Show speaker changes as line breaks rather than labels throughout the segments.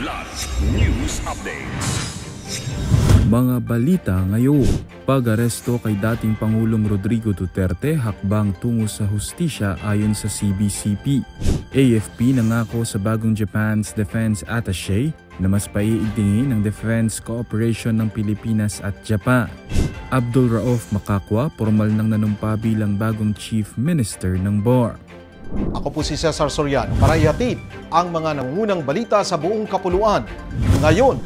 Kilat News Updates.
Mga balita ngayon. Pag-aresto kay dating Pangulong Rodrigo Duterte hakbang tungo sa hustisya ayon sa CBCP. AFP nangako sa bagong Japan's Defense Attaché na mas paiigtingin ang defense cooperation ng Pilipinas at Japan. Abdul Rauf Makakwa formal nang nanumpa bilang bagong Chief Minister ng BOR.
Ako po si Cesar Soriano para ihatid ang mga nangungunang balita sa buong kapuluan. Ngayon,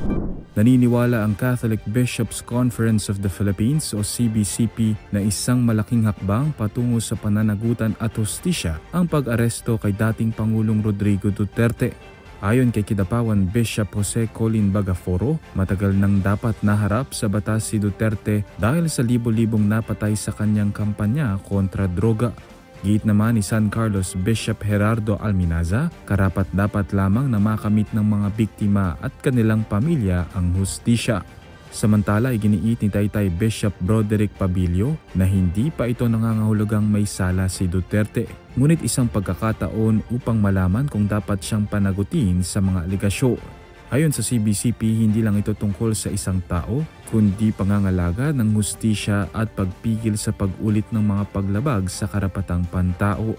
naniniwala ang Catholic Bishops' Conference of the Philippines o CBCP na isang malaking hakbang patungo sa pananagutan at hustisya ang pag-aresto kay dating Pangulong Rodrigo Duterte. Ayon kay Kidapawan Bishop Jose Colin Bagaforo, matagal nang dapat naharap sa batas si Duterte dahil sa libo-libong napatay sa kanyang kampanya kontra droga. Giit naman ni San Carlos Bishop Gerardo Alminaza, karapat-dapat lamang na makamit ng mga biktima at kanilang pamilya ang hustisya. Samantala, iginiit ni Taytay Bishop Broderick Pabilio na hindi pa ito nangangahulugang may sala si Duterte. Ngunit isang pagkakataon upang malaman kung dapat siyang panagutin sa mga aligasyon. Ayon sa CBCP, hindi lang ito tungkol sa isang tao, kundi pangangalaga ng hustisya at pagpigil sa pag-ulit ng mga paglabag sa karapatang pantao.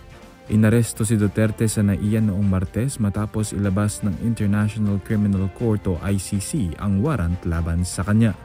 Inaresto si Duterte sa NAIA noong Martes matapos ilabas ng International Criminal Court o ICC ang warrant laban sa kanya.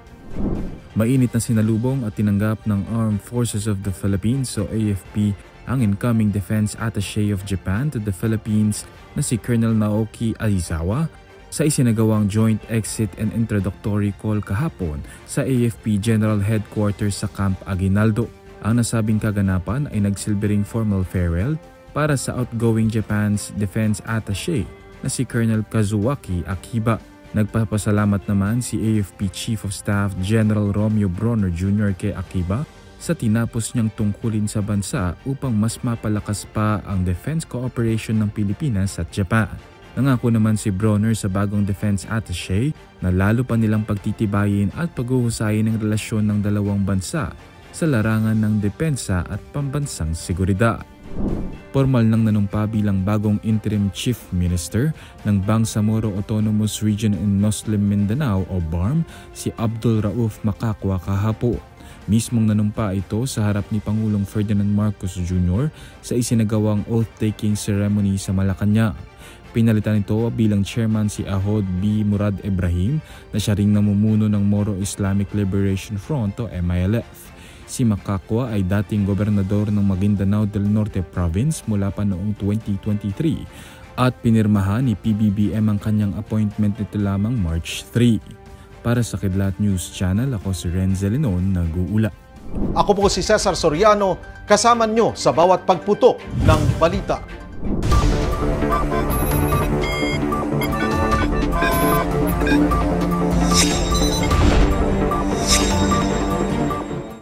Mainit na sinalubong at tinanggap ng Armed Forces of the Philippines o AFP ang incoming Defense Attaché of Japan to the Philippines na si Colonel Naoki Aizawa sa isinagawang joint exit and introductory call kahapon sa AFP General Headquarters sa Camp Aguinaldo. Ang nasabing kaganapan ay nagsilbing formal farewell para sa outgoing Japan's Defense Attaché na si Colonel Kazuaki Akiba. Nagpapasalamat naman si AFP Chief of Staff General Romeo Bronner Jr. kay Akiba sa tinapos niyang tungkulin sa bansa upang mas mapalakas pa ang defense cooperation ng Pilipinas at Japan. Nangako naman si Bronner sa bagong Defense Attaché na lalo pa nilang pagtitibayin at paghuhusayin ng relasyon ng dalawang bansa sa larangan ng depensa at pambansang seguridad. Formal nang nanumpa bilang bagong Interim Chief Minister ng Bangsamoro Autonomous Region in Muslim Mindanao o BARM si Abdul Rauf Makakwa kahapon. Mismong nanumpa ito sa harap ni Pangulong Ferdinand Marcos Jr. sa isinagawang oath-taking ceremony sa Malacanang. Pinalitan ito bilang chairman si Ahod B. Murad Ibrahim na siya ring namumuno ng Moro Islamic Liberation Front o MILF. Si Makakwa ay dating gobernador ng Maguindanao del Norte Province mula pa noong 2023 at pinirmahan ni PBBM ang kanyang appointment nito lamang March 3. Para sa Kidlat News Channel, ako si Renzel Linon, nag-uula.
ako po si Cesar Soriano, kasama nyo sa bawat pagputok ng balita.